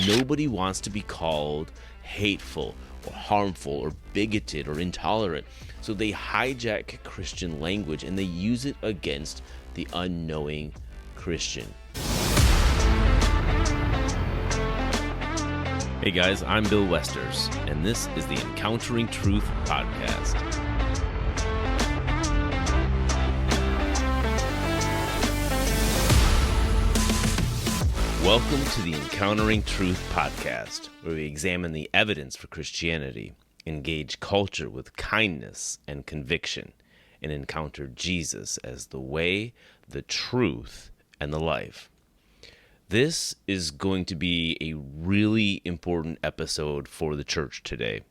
Nobody wants to be called hateful or harmful or bigoted or intolerant. So they hijack Christian language and they use it against the unknowing Christian. Hey guys, I'm Bill Westers, and this is the Encountering Truth podcast. Welcome to the Encountering Truth podcast, where we examine the evidence for Christianity, engage culture with kindness and conviction, and encounter Jesus as the way, the truth, and the life. This is going to be a really important episode for the church today.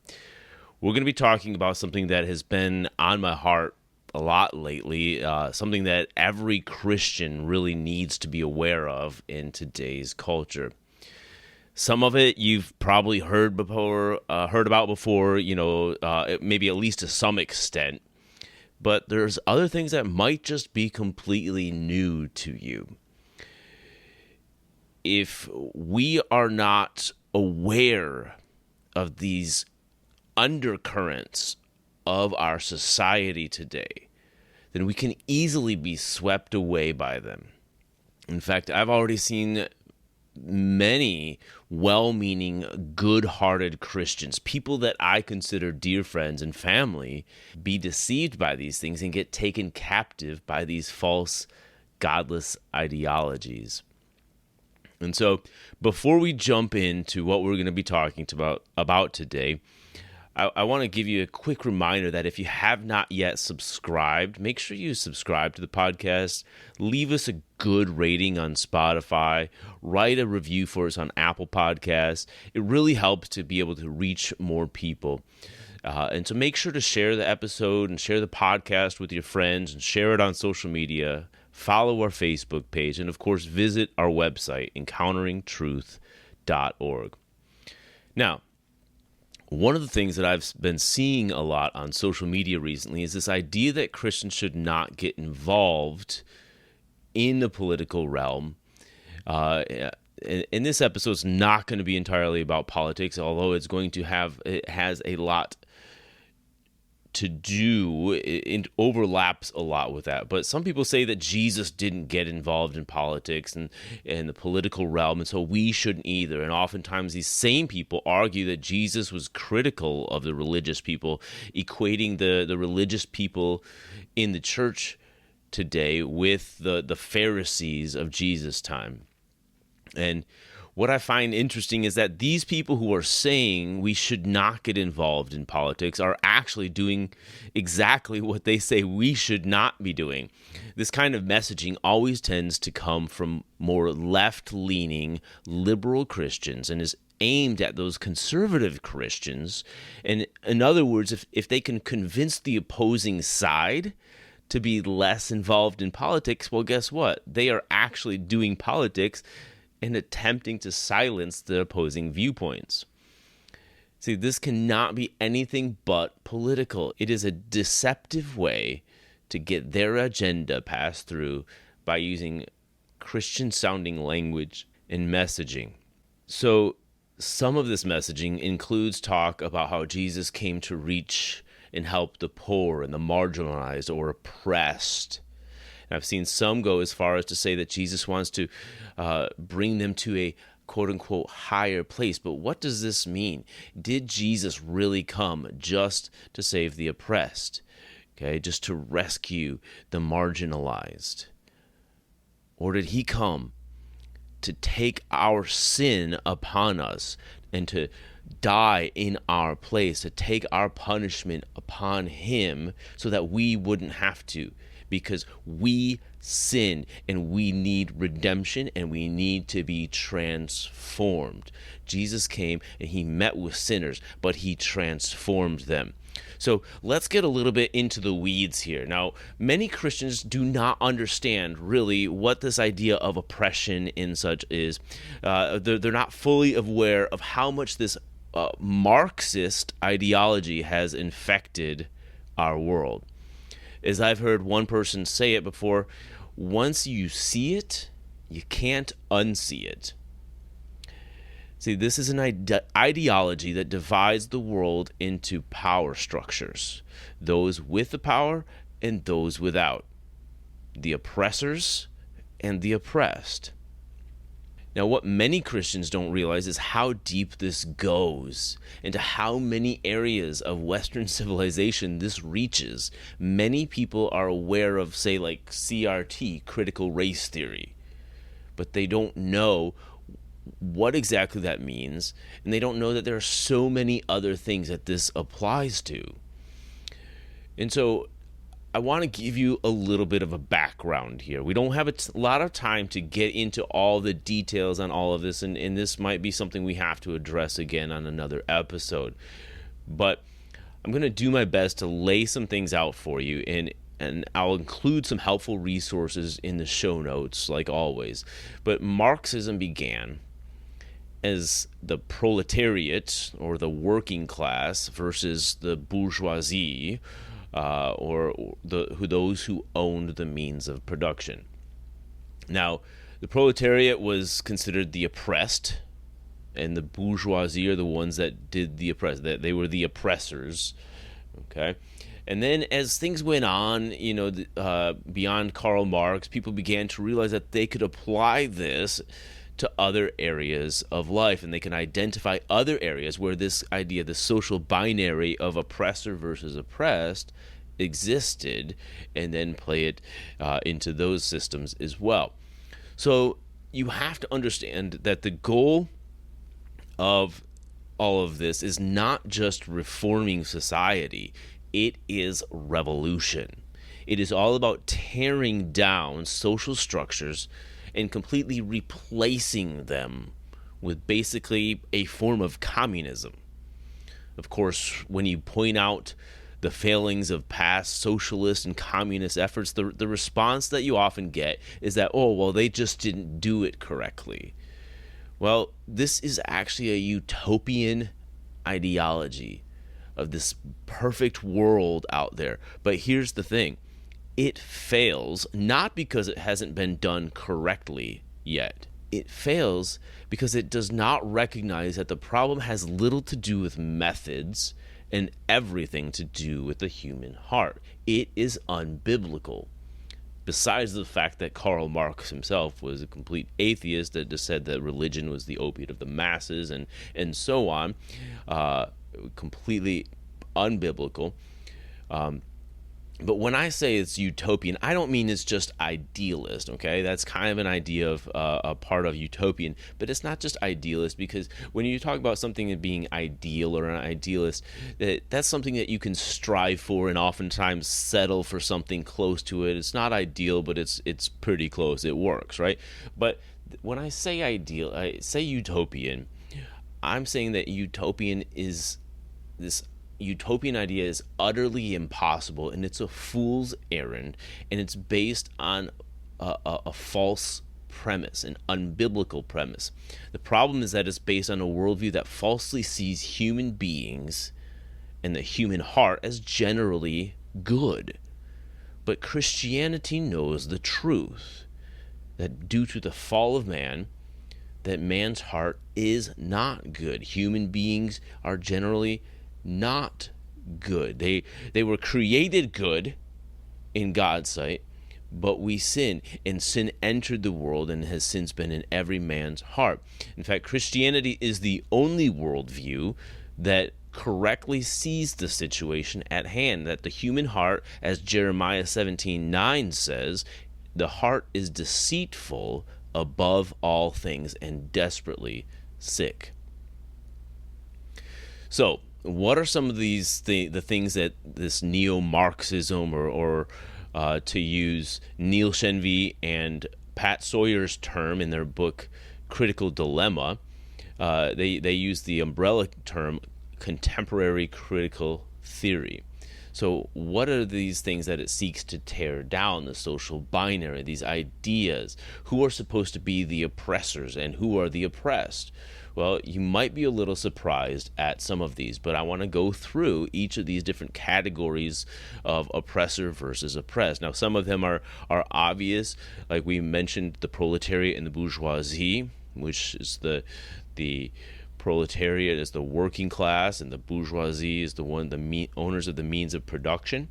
We're going to be talking about something that has been on my heart a lot lately, something that every Christian really needs to be aware of in today's culture. Some of it you've probably heard about before, maybe at least to some extent. But there's other things that might just be completely new to you. If we are not aware of these undercurrents of our society today, then we can easily be swept away by them. In fact, I've already seen many well-meaning, good-hearted Christians, people that I consider dear friends and family, be deceived by these things and get taken captive by these false, godless ideologies. And so, before we jump into what we're going to be talking about today, I want to give you a quick reminder that if you have not yet subscribed, make sure you subscribe to the podcast, leave us a good rating on Spotify, write a review for us on Apple Podcasts. It really helps to be able to reach more people. And so make sure to share the episode and share the podcast with your friends and share it on social media. Follow our Facebook page, and of course, visit our website, encounteringtruth.org. Now, one of the things that I've been seeing a lot on social media recently is this idea that Christians should not get involved in the political realm. And this episode is not going to be entirely about politics, although it has a lot to do. It overlaps a lot with that. But some people say that Jesus didn't get involved in politics and the political realm, and so we shouldn't either. And oftentimes these same people argue that Jesus was critical of the religious people, equating the religious people in the church today with the Pharisees of Jesus' time. And what I find interesting is that these people who are saying we should not get involved in politics are actually doing exactly what they say we should not be doing. This kind of messaging always tends to come from more left-leaning liberal Christians and is aimed at those conservative Christians. And in other words, if they can convince the opposing side to be less involved in politics, well, guess what? They are actually doing politics and attempting to silence the opposing viewpoints. See, this cannot be anything but political. It is a deceptive way to get their agenda passed through by using Christian-sounding language and messaging. So, some of this messaging includes talk about how Jesus came to reach and help the poor and the marginalized or oppressed. And I've seen some go as far as to say that Jesus wants to bring them to a quote-unquote higher place. But what does this mean? Did Jesus really come just to save the oppressed? Okay, just to rescue the marginalized? Or did he come to take our sin upon us and to die in our place, to take our punishment upon him so that we wouldn't have to? Because we sinned and we need redemption and we need to be transformed. Jesus came and he met with sinners, but he transformed them. So let's get a little bit into the weeds here. Now, many Christians do not understand really what this idea of oppression and such is. They're not fully aware of how much this Marxist ideology has infected our world. As I've heard one person say it before, once you see it, you can't unsee it. See, this is an ideology that divides the world into power structures, those with the power and those without, the oppressors and the oppressed. Now, what many Christians don't realize is how deep this goes, into how many areas of Western civilization this reaches. Many people are aware of, say, like CRT, critical race theory, but they don't know what exactly that means, and they don't know that there are so many other things that this applies to. And so I want to give you a little bit of a background here. We don't have a lot of time to get into all the details on all of this, and this might be something we have to address again on another episode. But I'm going to do my best to lay some things out for you, and I'll include some helpful resources in the show notes, like always. But Marxism began as the proletariat, or the working class, versus the bourgeoisie, or those who owned the means of production. Now, the proletariat was considered the oppressed, and the bourgeoisie are the ones that did the oppressed. That they were the oppressors. Okay, and then as things went on, beyond Karl Marx, people began to realize that they could apply this to other areas of life, and they can identify other areas where this idea, the social binary of oppressor versus oppressed, existed, and then play it into those systems as well. So you have to understand that the goal of all of this is not just reforming society, it is revolution. It is all about tearing down social structures and completely replacing them with basically a form of communism. Of course, when you point out the failings of past socialist and communist efforts, the response that you often get is that, oh, well, they just didn't do it correctly. Well, this is actually a utopian ideology of this perfect world out there. But here's the thing. It fails not because it hasn't been done correctly yet. It fails because it does not recognize that the problem has little to do with methods and everything to do with the human heart. It is unbiblical. Besides the fact that Karl Marx himself was a complete atheist that just said that religion was the opiate of the masses and so on, completely unbiblical. But when I say it's utopian, I don't mean it's just idealist, okay? That's kind of an idea of a part of utopian, but it's not just idealist, because when you talk about something as being ideal or an idealist, that's something that you can strive for and oftentimes settle for something close to it. It's not ideal, but it's pretty close. It works, right? But when I say ideal, I say utopian, I'm saying that utopian is this utopian idea is utterly impossible, and it's a fool's errand, and it's based on a false premise, an unbiblical premise. The problem is that it's based on a worldview that falsely sees human beings and the human heart as generally good. But Christianity knows the truth, that due to the fall of man, that man's heart is not good. Human beings are generally not good. They were created good in God's sight, but we sin, and sin entered the world and has since been in every man's heart. In fact, Christianity is the only worldview that correctly sees the situation at hand, that the human heart, as Jeremiah 17:9 says, the heart is deceitful above all things and desperately sick. So, what are some of the things that this neo-Marxism, or to use Neil Shenvi and Pat Sawyer's term in their book Critical Dilemma, they use the umbrella term contemporary critical theory. So what are these things that it seeks to tear down? The social binary, these ideas. Who are supposed to be the oppressors and who are the oppressed? Well, you might be a little surprised at some of these, but I want to go through each of these different categories of oppressor versus oppressed. Now, some of them are obvious, like we mentioned, the proletariat and the bourgeoisie, which is the The proletariat is the working class, and the bourgeoisie is the owners of the means of production.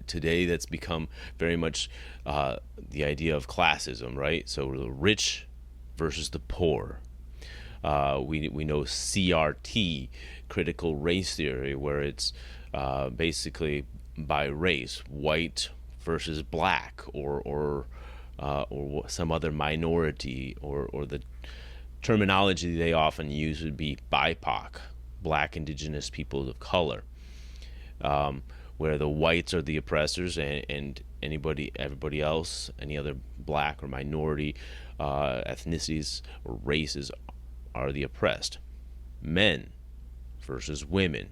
Today, that's become very much the idea of classism, right? So the rich versus the poor. We know CRT, critical race theory, where it's basically by race, white versus black, or some other minority, or the terminology they often use would be BIPOC, Black, Indigenous, People of Color, where the whites are the oppressors, and everybody else, any other black or minority ethnicities or races are the oppressed. Men versus women,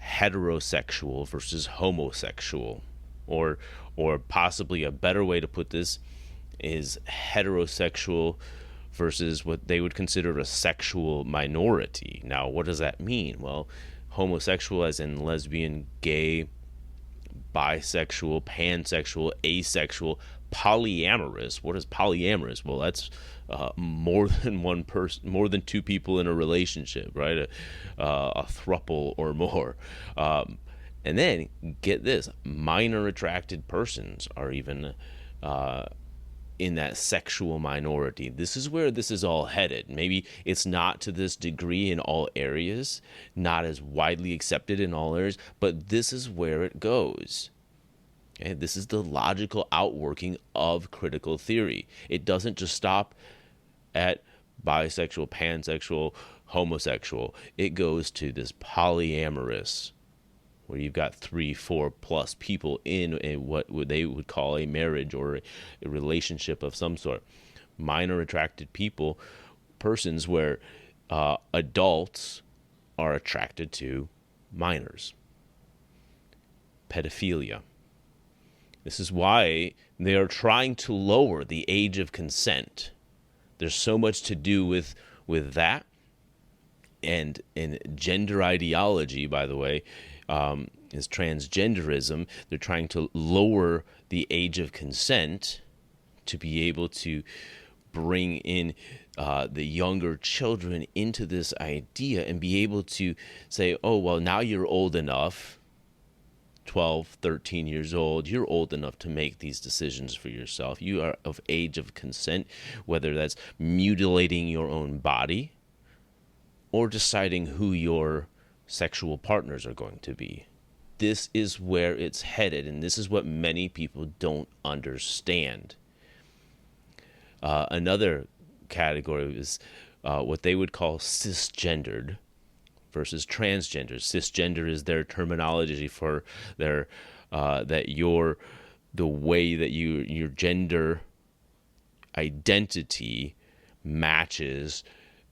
heterosexual versus homosexual, or possibly a better way to put this is heterosexual versus what they would consider a sexual minority. Now, what does that mean? Well, homosexual as in lesbian, gay, bisexual, pansexual, asexual, polyamorous. What is polyamorous? Well, that's more than one person, more than two people in a relationship, right? A throuple or more. And then, get this, minor attracted persons are even in that sexual minority. This is where this is all headed. Maybe it's not to this degree in all areas, not as widely accepted in all areas, but this is where it goes. Okay? This is the logical outworking of critical theory. It doesn't just stop at bisexual, pansexual, homosexual. It goes to this polyamorous, where you've got 3-4 plus people in what they would call a marriage or a relationship of some sort. Minor attracted persons where adults are attracted to minors. Pedophilia. This is why they are trying to lower the age of consent. There's so much to do with that. And in gender ideology, by the way, is transgenderism. They're trying to lower the age of consent to be able to bring in the younger children into this idea and be able to say, oh, well, now you're old enough, 12, 13 years old, you're old enough to make these decisions for yourself. You are of age of consent, whether that's mutilating your own body or deciding who your sexual partners are going to be. This is where it's headed, and this is what many people don't understand. Another category is what they would call cisgendered versus transgender. Cisgender is their terminology for their the way that your gender identity matches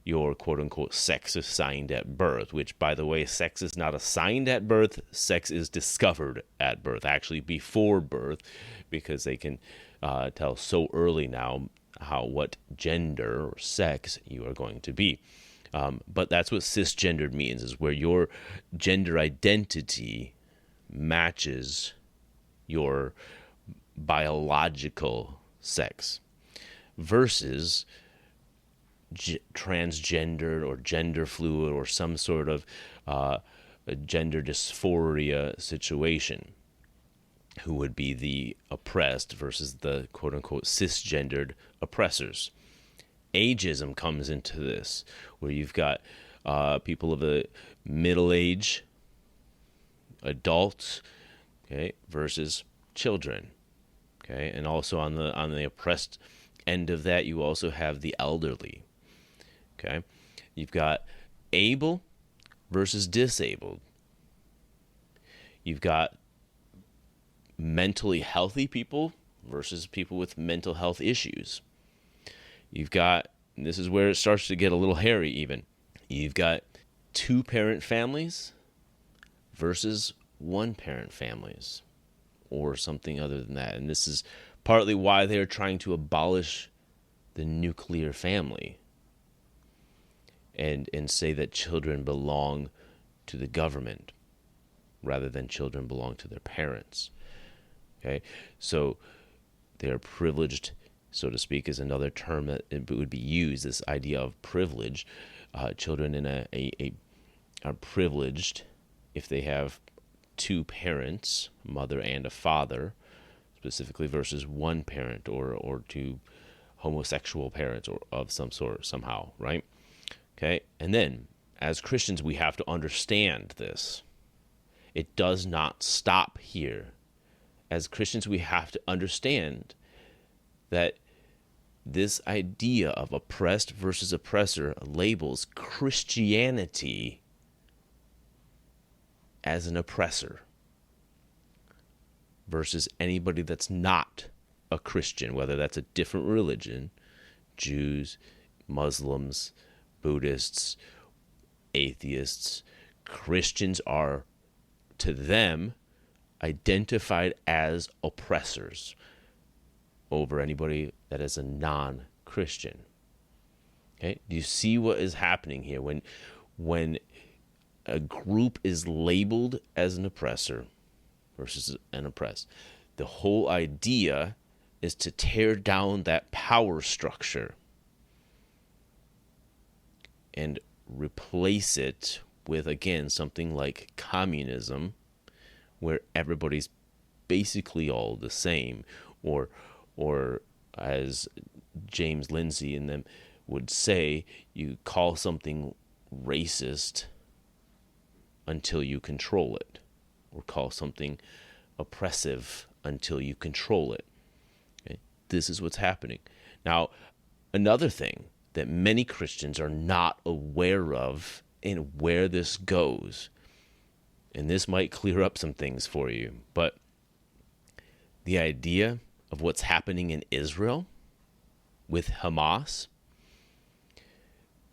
your quote-unquote sex assigned at birth, which, by the way, sex is not assigned at birth. Sex is discovered at birth, actually before birth, because they can tell so early now what gender or sex you are going to be. But that's what cisgendered means, is where your gender identity matches your biological sex, versus transgender or gender fluid or some sort of a gender dysphoria situation, who would be the oppressed versus the quote-unquote cisgendered oppressors. Ageism comes into this, where you've got people of the middle age, adults, okay, versus children, okay, and also on the oppressed end of that, you also have the elderly. Okay, you've got able versus disabled. You've got mentally healthy people versus people with mental health issues. You've got, and this is where it starts to get a little hairy even, you've got 2-parent families versus 1-parent families, or something other than that. And this is partly why they're trying to abolish the nuclear family and say that children belong to the government rather than children belong to their parents. Okay, so they're privileged so to speak, is another term that it would be used. This idea of privilege. Children are privileged if they have two parents, a mother and a father, specifically, versus one parent or two homosexual parents or of some sort somehow, right? Okay, and then as Christians, we have to understand this. It does not stop here. As Christians, we have to understand that this idea of oppressed versus oppressor labels Christianity as an oppressor versus anybody that's not a Christian, whether that's a different religion, Jews, Muslims, Buddhists, atheists. Christians are, to them, identified as oppressors over anybody that is a non-Christian. Okay? Do you see what is happening here? When a group is labeled as an oppressor versus an oppressed, the whole idea is to tear down that power structure and replace it with, again, something like communism, where everybody's basically all the same, or as James Lindsay and them would say, you call something racist until you control it, or call something oppressive until you control it. Okay? This is what's happening. Now, another thing that many Christians are not aware of and where this goes, and this might clear up some things for you, but the idea of what's happening in Israel with Hamas,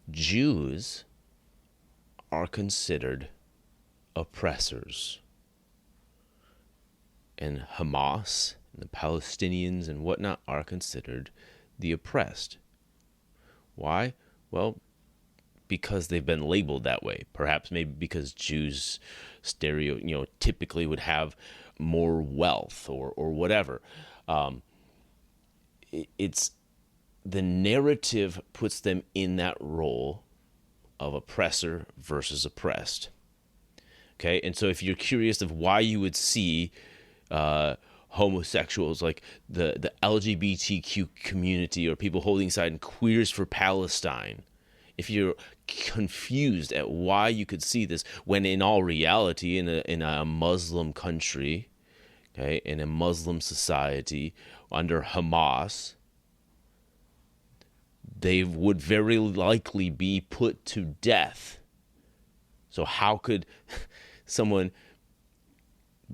Jews are considered oppressors, and Hamas and the Palestinians and whatnot are considered the oppressed. Why? Well, because they've been labeled that way. Perhaps maybe because Jews typically would have more wealth or whatever. It's the narrative puts them in that role of oppressor versus oppressed. Okay, and so if you're curious of why you would see homosexuals, like the LGBTQ community, or people holding side in Queers for Palestine, if you're confused at why you could see this, when in all reality, in a Muslim country, okay, in a Muslim society under Hamas, they would very likely be put to death. So how could someone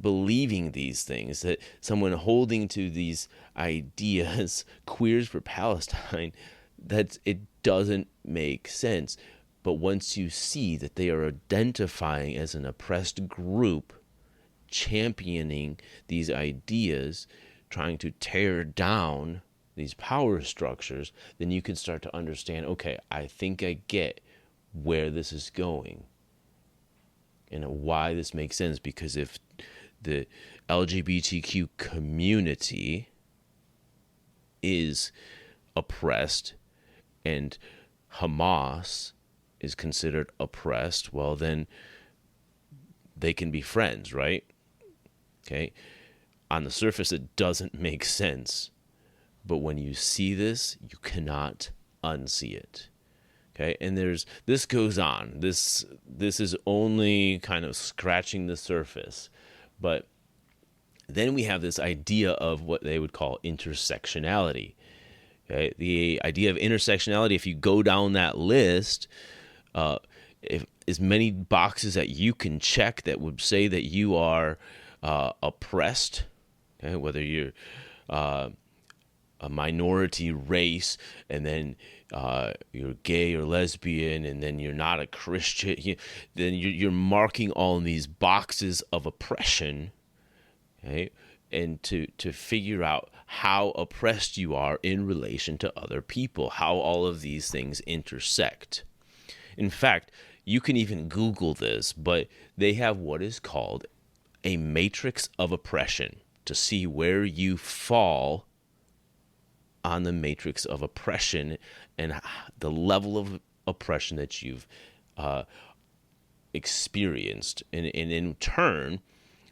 believing these things, that someone holding to these ideas, Queers for Palestine, that it doesn't make sense. But once you see that they are identifying as an oppressed group, championing these ideas, trying to tear down these power structures, then you can start to understand, okay, I think I get where this is going and why this makes sense. Because if the LGBTQ community is oppressed and Hamas is considered oppressed, well, then they can be friends, right? Okay. On the surface, it doesn't make sense. But when you see this, you cannot unsee it. Okay, and this goes on. This is only kind of scratching the surface. But then we have this idea of what they would call intersectionality. Okay, the idea of intersectionality, if you go down that list, if as many boxes that you can check that would say that you are oppressed, okay, whether you're a minority race, and then you're gay or lesbian, and then you're not a Christian, then you're marking all these boxes of oppression, okay? And to figure out how oppressed you are in relation to other people, how all of these things intersect. In fact, you can even Google this, but they have what is called a matrix of oppression to see where you fall on the matrix of oppression and the level of oppression that you've experienced. And in turn,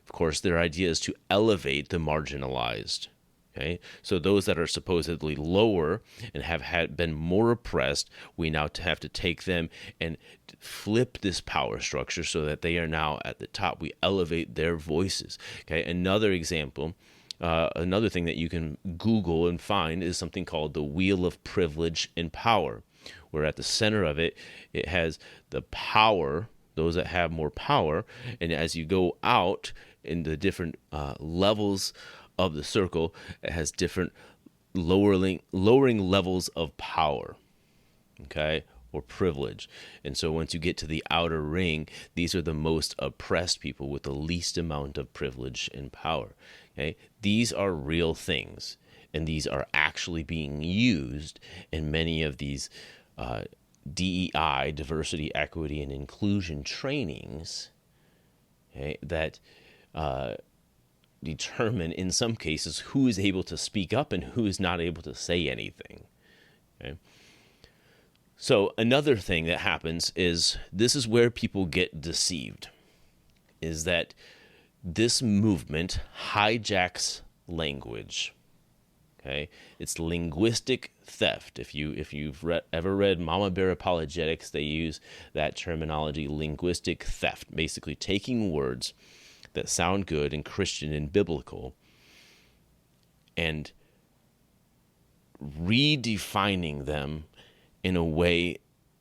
of course, their idea is to elevate the marginalized. Okay, so those that are supposedly lower and have been more oppressed, we now have to take them and flip this power structure so that they are now at the top. We elevate their voices. Okay, another example, another thing that you can Google and find is something called the Wheel of Privilege and Power, where at the center of it, it has the power, those that have more power, and as you go out in the different levels of the circle, it has different lowering levels of power, okay, or privilege. And so once you get to the outer ring, these are the most oppressed people with the least amount of privilege and power. Okay, these are real things, and these are actually being used in many of these DEI, diversity, equity, and inclusion trainings, okay, that determine in some cases who is able to speak up and who is not able to say anything. Okay? So another thing that happens is this is where people get deceived, is that this movement hijacks language. Okay, it's linguistic theft. If you've ever read Mama Bear Apologetics, they use that terminology, linguistic theft, basically taking words that sound good and Christian and biblical and redefining them in a way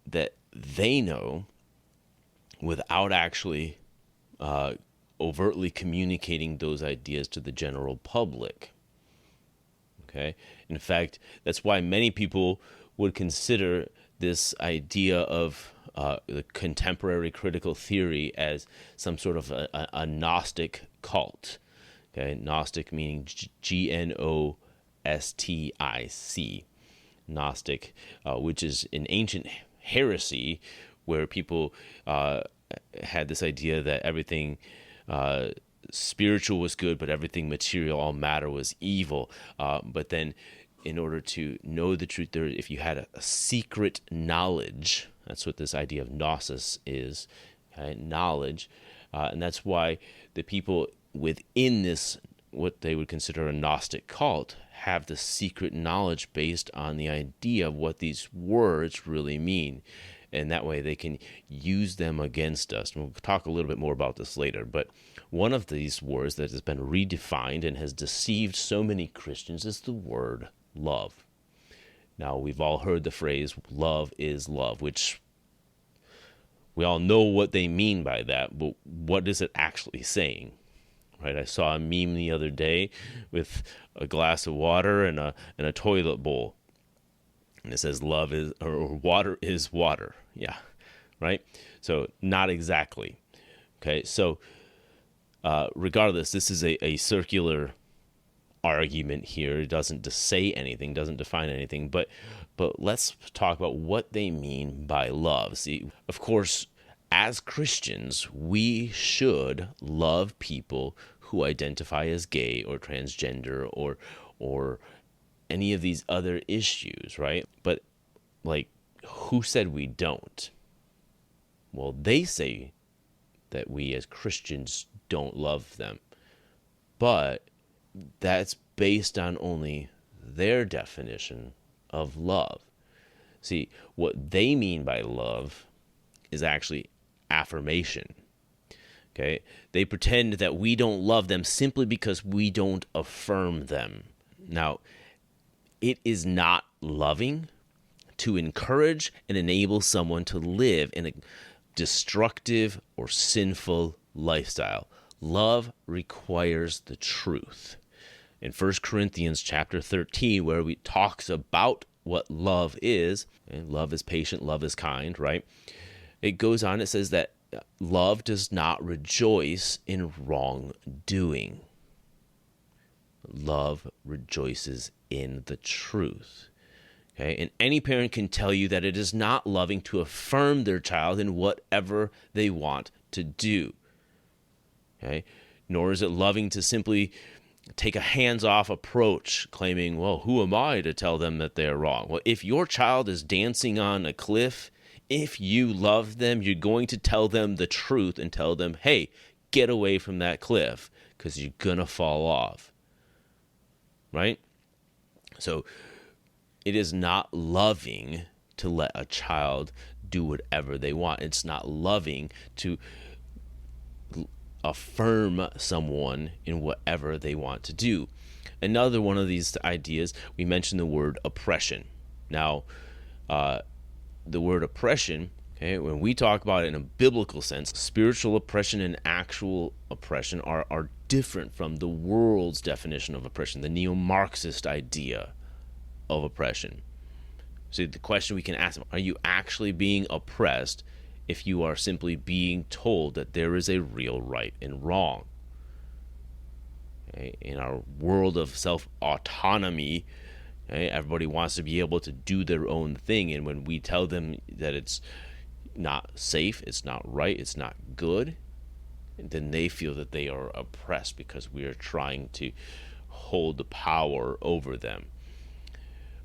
that they know without actually overtly communicating those ideas to the general public. Okay. In fact, that's why many people would consider this idea of the contemporary critical theory as some sort of a Gnostic cult. Okay, Gnostic meaning Gnostic, Gnostic, which is an ancient heresy where people had this idea that everything spiritual was good, but everything material, all matter, was evil. But then, in order to know the truth, if you had a secret knowledge, that's what this idea of gnosis is, okay? Knowledge, and that's why the people within this, what they would consider a Gnostic cult, have the secret knowledge based on the idea of what these words really mean. And that way they can use them against us. And we'll talk a little bit more about this later. But one of these words that has been redefined and has deceived so many Christians is the word love. Now, we've all heard the phrase, love is love, which we all know what they mean by that, but what is it actually saying? Right? I saw a meme the other day with a glass of water and a toilet bowl. And it says love is, or water is water. Yeah, right? So not exactly. Okay, so regardless, this is a circular argument here. It doesn't say anything, doesn't define anything, but let's talk about what they mean by love. See, of course, as Christians, we should love people who identify as gay or transgender or any of these other issues, right? But, like, who said we don't? Well, they say that we as Christians don't love them. But that's based on only their definition of love. See, what they mean by love is actually affirmation. Okay? They pretend that we don't love them simply because we don't affirm them. Now, it is not loving to encourage and enable someone to live in a destructive or sinful lifestyle. Love requires the truth. In 1 Corinthians chapter 13, where we talks about what love is, and love is patient, love is kind, right? It goes on, it says that love does not rejoice in wrongdoing. Love rejoices in the truth. Okay? And any parent can tell you that it is not loving to affirm their child in whatever they want to do. Okay? Nor is it loving to simply take a hands-off approach, claiming, well, who am I to tell them that they're wrong? Well, if your child is dancing on a cliff, if you love them, you're going to tell them the truth and tell them, hey, get away from that cliff because you're going to fall off. Right? So it is not loving to let a child do whatever they want. It's not loving to affirm someone in whatever they want to do. Another one of these ideas, we mentioned the word oppression. Now, the word oppression, okay, when we talk about it in a biblical sense, spiritual oppression and actual oppression are different from the world's definition of oppression, the neo-Marxist idea of oppression. So the question we can ask them, are you actually being oppressed if you are simply being told that there is a real right and wrong? Okay? In our world of self-autonomy, okay, everybody wants to be able to do their own thing, and when we tell them that it's not safe, it's not right, it's not good, then they feel that they are oppressed because we are trying to hold the power over them.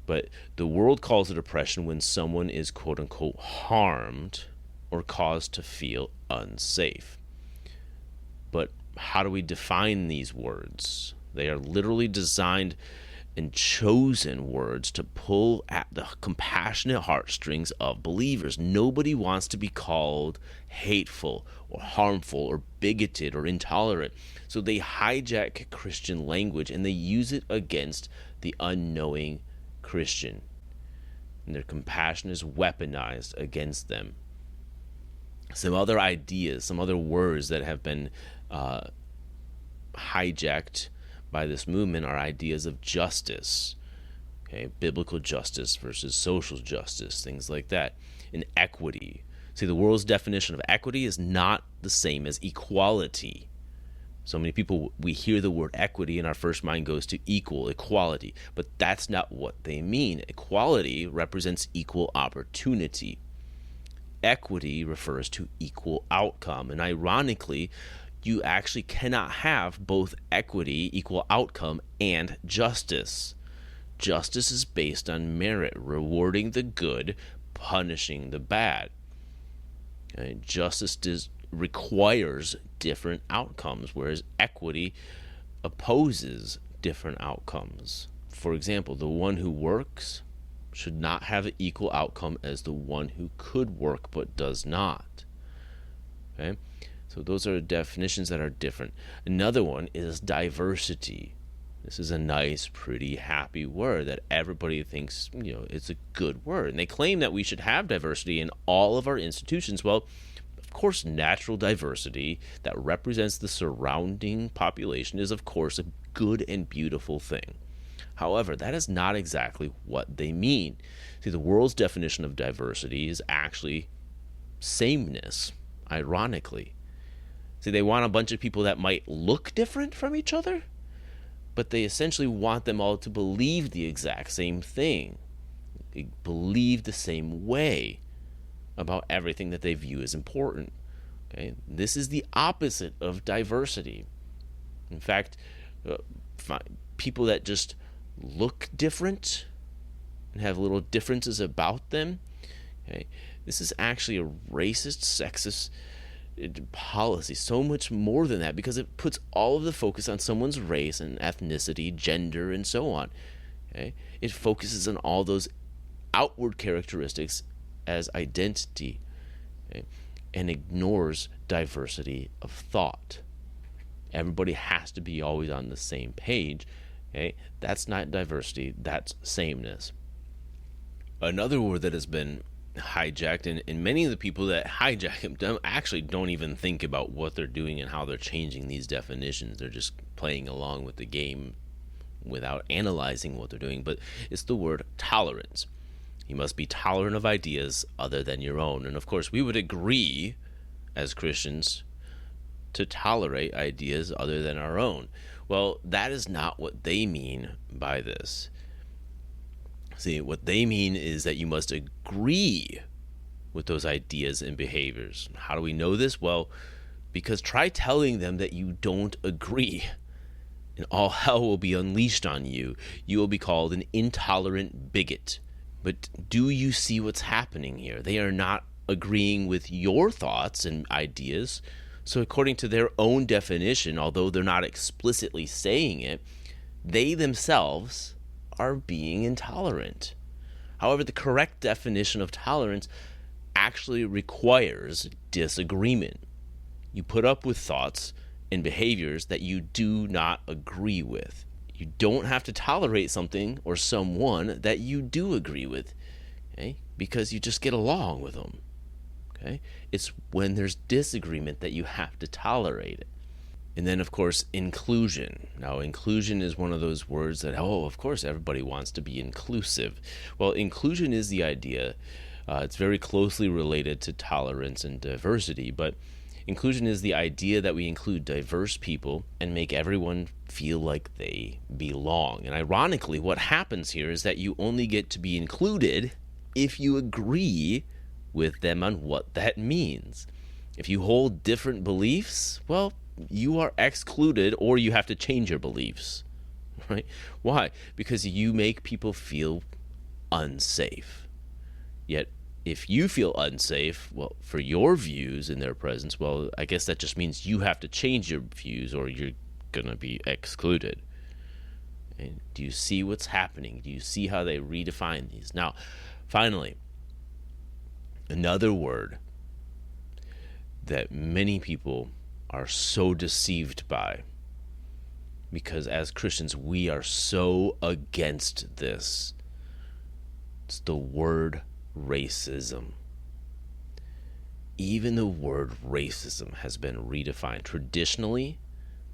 But the world calls it oppression when someone is quote-unquote harmed or caused to feel unsafe. But how do we define these words? They are literally designed and chosen words to pull at the compassionate heartstrings of believers. Nobody wants to be called hateful or harmful or bigoted or intolerant. So they hijack Christian language and they use it against the unknowing Christian. And their compassion is weaponized against them. Some other ideas, some other words that have been hijacked by this movement are ideas of justice, okay, biblical justice versus social justice, things like that, and equity. See, the world's definition of equity is not the same as equality. So many people, we hear the word equity and our first mind goes to equal, equality, but that's not what they mean. Equality represents equal opportunity. Equity refers to equal outcome, and ironically, you actually cannot have both equity, equal outcome, and justice. Justice is based on merit, rewarding the good, punishing the bad. Okay? Justice requires different outcomes, whereas equity opposes different outcomes. For example, the one who works should not have an equal outcome as the one who could work but does not. Okay? So those are definitions that are different. Another one is diversity. This is a nice, pretty, happy word that everybody thinks, it's a good word. And they claim that we should have diversity in all of our institutions. Well, of course, natural diversity that represents the surrounding population is, of course, a good and beautiful thing. However, that is not exactly what they mean. See, the world's definition of diversity is actually sameness, ironically. See, they want a bunch of people that might look different from each other, but they essentially want them all to believe the exact same thing. They believe the same way about everything that they view as important. Okay? This is the opposite of diversity. In fact, people that just look different and have little differences about them, okay, this is actually a racist, sexist policy, so much more than that, because it puts all of the focus on someone's race and ethnicity, gender, and so on. Okay? It focuses on all those outward characteristics as identity, okay? And ignores diversity of thought. Everybody has to be always on the same page. Okay? That's not diversity, that's sameness. Another word that has been hijacked, and many of the people that hijack them actually don't even think about what they're doing and how they're changing these definitions. They're just playing along with the game without analyzing what they're doing. But it's the word tolerance. You must be tolerant of ideas other than your own. And of course, we would agree as Christians to tolerate ideas other than our own. Well, that is not what they mean by this. See, what they mean is that you must agree with those ideas and behaviors. How do we know this? Well, because try telling them that you don't agree. and all hell will be unleashed on you. You will be called an intolerant bigot. But do you see what's happening here? They are not agreeing with your thoughts and ideas. So according to their own definition, although they're not explicitly saying it, they themselves are being intolerant. However, the correct definition of tolerance actually requires disagreement. You put up with thoughts and behaviors that you do not agree with. You don't have to tolerate something or someone that you do agree with, okay? Because you just get along with them. Okay? It's when there's disagreement that you have to tolerate it. And then, of course, inclusion. Now, inclusion is one of those words that, of course, everybody wants to be inclusive. Well, inclusion is the idea. It's very closely related to tolerance and diversity, but inclusion is the idea that we include diverse people and make everyone feel like they belong. And ironically, what happens here is that you only get to be included if you agree with them on what that means. If you hold different beliefs, well, you are excluded, or you have to change your beliefs, right? Why? Because you make people feel unsafe. Yet, if you feel unsafe, well, for your views in their presence, well, I guess that just means you have to change your views or you're going to be excluded. And do you see what's happening? Do you see how they redefine these? Now, finally, another word that many people are so deceived by, because as Christians we are so against this. It's the word racism. Even the word racism has been redefined. Traditionally,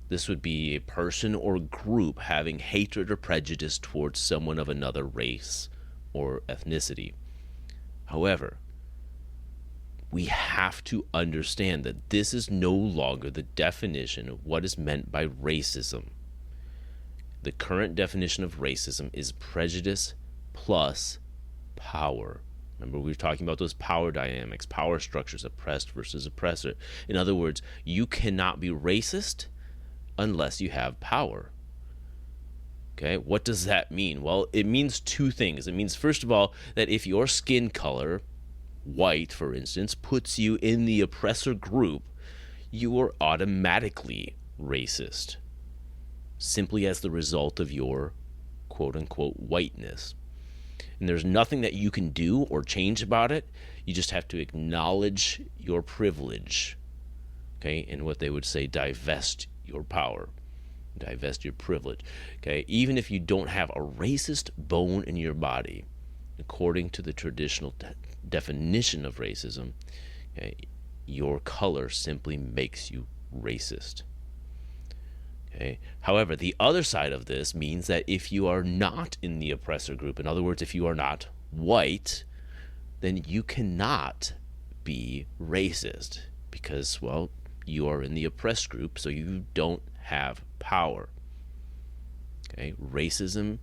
this would be a person or group having hatred or prejudice towards someone of another race or ethnicity. However, we have to understand that this is no longer the definition of what is meant by racism. The current definition of racism is prejudice plus power. Remember, we were talking about those power dynamics, power structures, oppressed versus oppressor. In other words, you cannot be racist unless you have power. Okay, what does that mean? Well, it means two things. It means, first of all, that if your skin color, white, for instance, puts you in the oppressor group, you are automatically racist, simply as the result of your quote-unquote whiteness. And there's nothing that you can do or change about it. You just have to acknowledge your privilege, okay? And what they would say, divest your power, divest your privilege, okay? Even if you don't have a racist bone in your body, according to the traditional definition of racism, okay, your color simply makes you racist. Okay. However, the other side of this means that if you are not in the oppressor group, in other words, if you are not white, then you cannot be racist because, well, you are in the oppressed group, so you don't have power. Okay. Racism,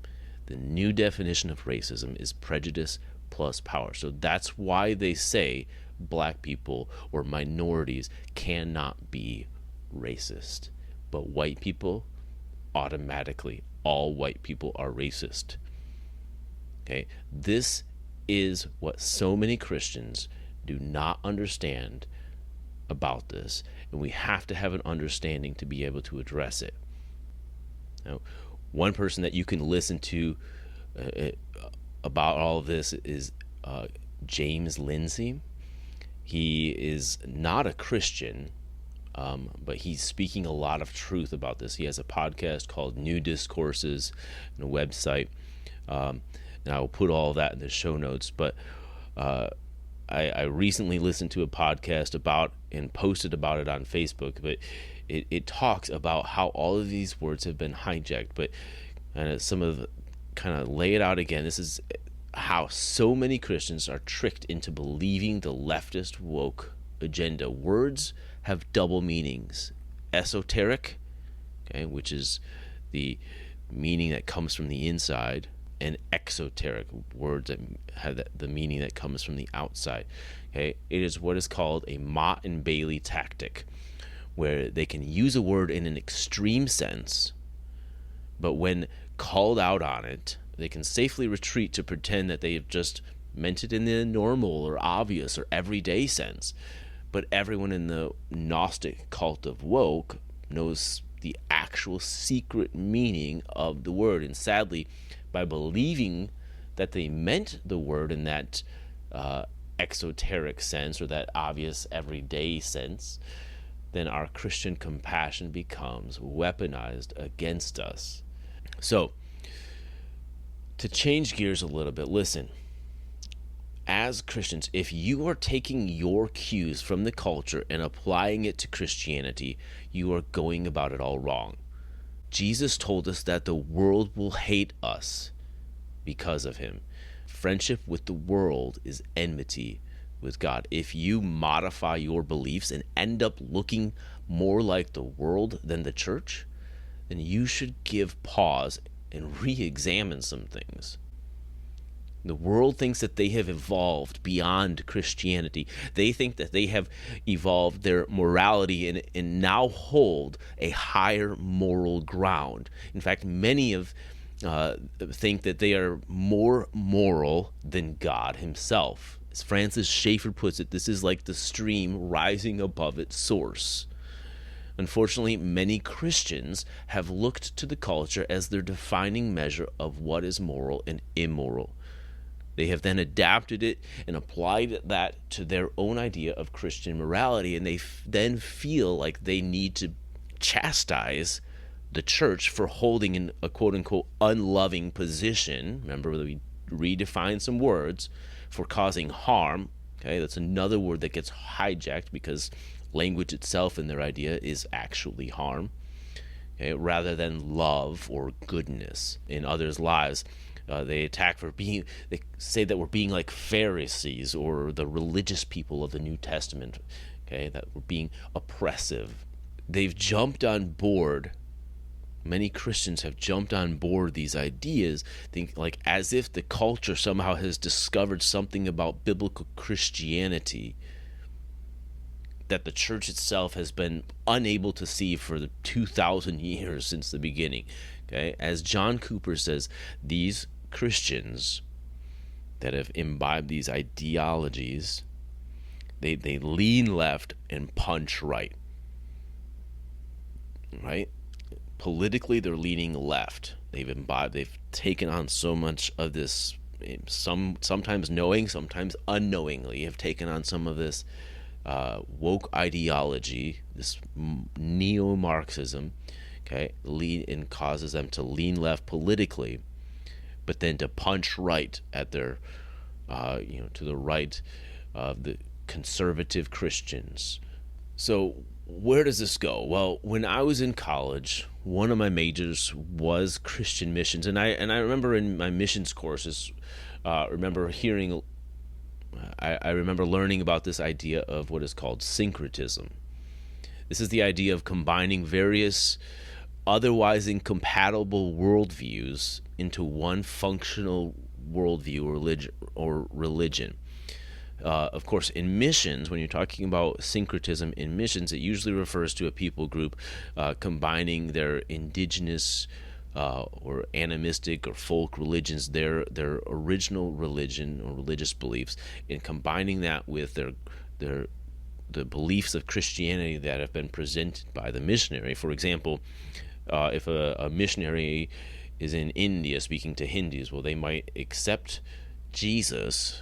the new definition of racism is prejudice plus power. So that's why they say black people or minorities cannot be racist. But white people, automatically, all white people are racist. Okay, this is what so many Christians do not understand about this, and we have to have an understanding to be able to address it. Now, one person that you can listen to about all of this is James Lindsay. He is not a Christian, but he's speaking a lot of truth about this. He has a podcast called New Discourses and a website. And I will put all of that in the show notes. But I recently listened to a podcast about and posted about it on Facebook. But it talks about how all of these words have been hijacked. But some of kind of lay it out again. This is how so many Christians are tricked into believing the leftist woke agenda. Words have double meanings. Esoteric, okay, which is the meaning that comes from the inside, and exoteric, words that have the meaning that comes from the outside. Okay, it is what is called a Mott and Bailey tactic, where they can use a word in an extreme sense, But when called out on it, they can safely retreat to pretend that they have just meant it in the normal or obvious or everyday sense. But everyone in the Gnostic cult of woke knows the actual secret meaning of the word. And sadly, by believing that they meant the word in that exoteric sense or that obvious everyday sense, then our Christian compassion becomes weaponized against us. So, to change gears a little bit, listen. As Christians, if you are taking your cues from the culture and applying it to Christianity, you are going about it all wrong. Jesus told us that the world will hate us because of him. Friendship with the world is enmity with God. If you modify your beliefs and end up looking more like the world than the church, then you should give pause and re-examine some things. The world thinks that they have evolved beyond Christianity. They think that they have evolved their morality and now hold a higher moral ground. In fact, many of think that they are more moral than God himself. As Francis Schaeffer puts it, this is like the stream rising above its source. Unfortunately, many Christians have looked to the culture as their defining measure of what is moral and immoral. They have then adapted it and applied that to their own idea of Christian morality, and they then feel like they need to chastise the church for holding in a quote-unquote unloving position. Remember, we redefined some words for causing harm. Okay, that's another word that gets hijacked because language itself in their idea is actually harm, okay, rather than love or goodness in others' lives. They attack for being, they say that we're being like Pharisees or the religious people of the New Testament, okay, that we're being oppressive. They've jumped on board. Many Christians have jumped on board these ideas, think like as if the culture somehow has discovered something about biblical Christianity that the church itself has been unable to see for the 2,000 years since the beginning. Okay, as John Cooper says, these Christians that have imbibed these ideologies, they lean left and punch right. Right? Politically, they're leaning left. They've taken on so much of this, sometimes knowing, sometimes unknowingly, have taken on some of this woke ideology, this neo-Marxism, okay, and causes them to lean left politically, but then to punch right at their, to the right of the conservative Christians. So where does this go? Well, when I was in college, one of my majors was Christian missions, and I remember in my missions courses, I remember learning about this idea of what is called syncretism. This is the idea of combining various otherwise incompatible worldviews into one functional worldview or religion. Of course, in missions, when you're talking about syncretism in missions, it usually refers to a people group combining their indigenous or animistic or folk religions, their original religion or religious beliefs, and combining that with the beliefs of Christianity that have been presented by the missionary. For example, if a missionary is in India speaking to Hindus, well, they might accept Jesus,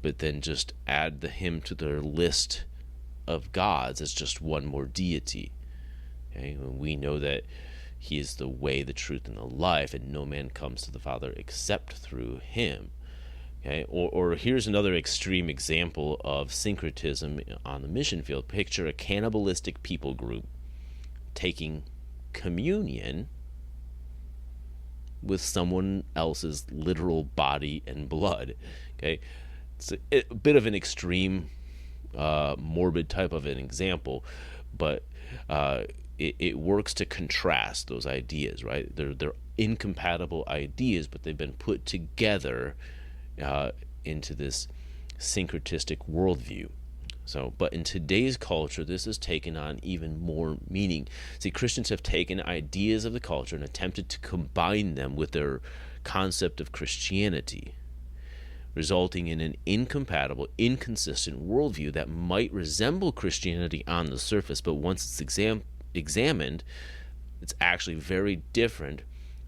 but then just add him to their list of gods as just one more deity. Okay? We know that he is the way, the truth, and the life, and no man comes to the Father except through him. Okay? Or here's another extreme example of syncretism on the mission field. Picture a cannibalistic people group taking communion with someone else's literal body and blood. Okay? It's a bit of an extreme, morbid type of an example, but it works to contrast those ideas, right? They're incompatible ideas, but they've been put together into this syncretistic worldview. So, but in today's culture, this has taken on even more meaning. See, Christians have taken ideas of the culture and attempted to combine them with their concept of Christianity, resulting in an incompatible, inconsistent worldview that might resemble Christianity on the surface, but once it's examined, it's actually very different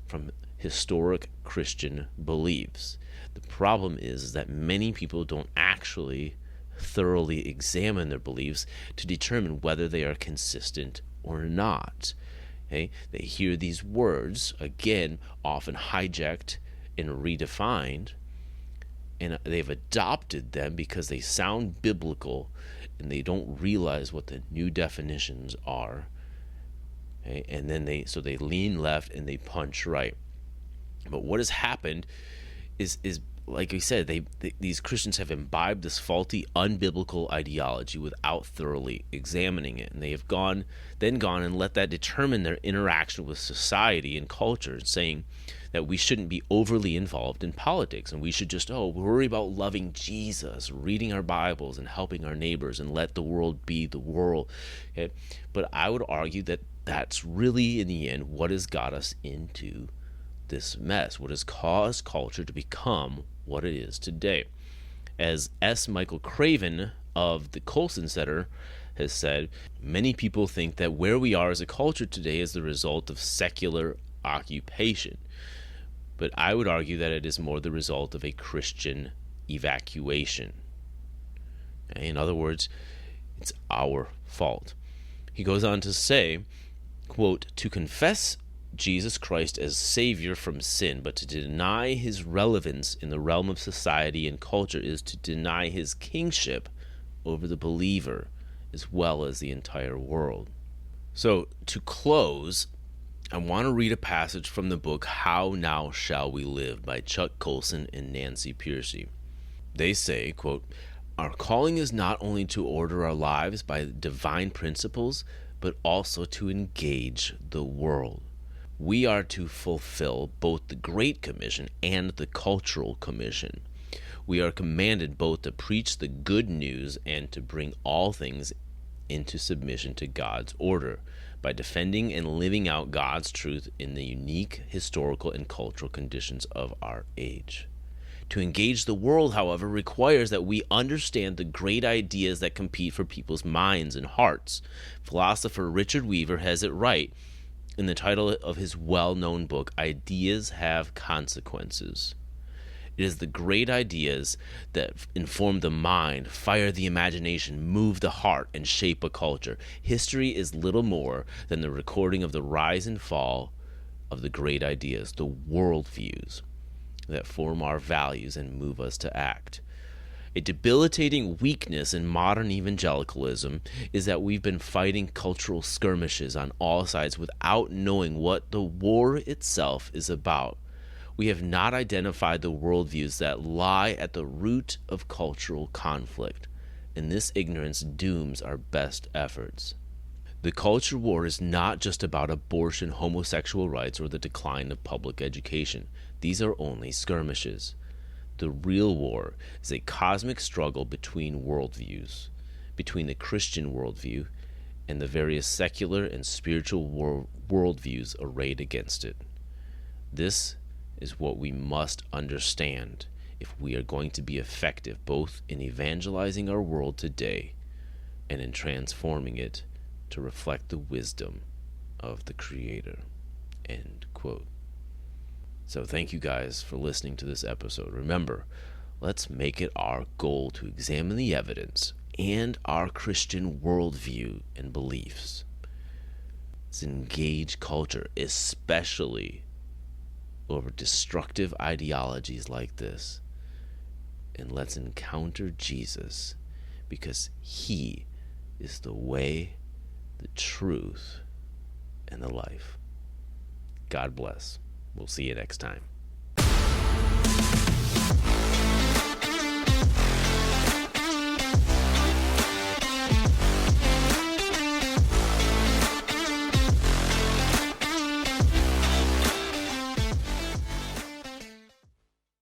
from historic Christian beliefs. The problem is that many people don't actually thoroughly examine their beliefs to determine whether they are consistent or not. Okay? They hear these words, again, often hijacked and redefined, and they've adopted them because they sound biblical, and they don't realize what the new definitions are. Okay? And then they lean left and they punch right. But what has happened is like I said, these Christians have imbibed this faulty, unbiblical ideology without thoroughly examining it, and they have gone and let that determine their interaction with society and culture, saying that we shouldn't be overly involved in politics, and we should just worry about loving Jesus, reading our Bibles, and helping our neighbors, and let the world be the world. Okay? But I would argue that that's really, in the end, what has got us into this mess, what has caused culture to become what it is today. As S. Michael Craven of the Colson Center has said, many people think that where we are as a culture today is the result of secular occupation. But I would argue that it is more the result of a Christian evacuation. In other words, it's our fault. He goes on to say, quote, to confess Jesus Christ as Savior from sin, but to deny his relevance in the realm of society and culture is to deny his kingship over the believer as well as the entire world. So, to close, I want to read a passage from the book How Now Shall We Live by Chuck Colson and Nancy Pearcey. They say, quote, our calling is not only to order our lives by divine principles, but also to engage the world. We are to fulfill both the Great Commission and the Cultural Commission. We are commanded both to preach the good news and to bring all things into submission to God's order by defending and living out God's truth in the unique historical and cultural conditions of our age. To engage the world, however, requires that we understand the great ideas that compete for people's minds and hearts. Philosopher Richard Weaver has it right in the title of his well-known book, Ideas Have Consequences. It is the great ideas that inform the mind, fire the imagination, move the heart, and shape a culture. History is little more than the recording of the rise and fall of the great ideas, the worldviews that form our values and move us to act. A debilitating weakness in modern evangelicalism is that we've been fighting cultural skirmishes on all sides without knowing what the war itself is about. We have not identified the worldviews that lie at the root of cultural conflict, and this ignorance dooms our best efforts. The culture war is not just about abortion, homosexual rights, or the decline of public education. These are only skirmishes. The real war is a cosmic struggle between worldviews, between the Christian worldview and the various secular and spiritual worldviews arrayed against it. This is what we must understand if we are going to be effective both in evangelizing our world today and in transforming it to reflect the wisdom of the Creator. End quote. So thank you guys for listening to this episode. Remember, let's make it our goal to examine the evidence and our Christian worldview and beliefs. Let's engage culture, especially over destructive ideologies like this. And let's encounter Jesus, because he is the way, the truth, and the life. God bless. We'll see you next time.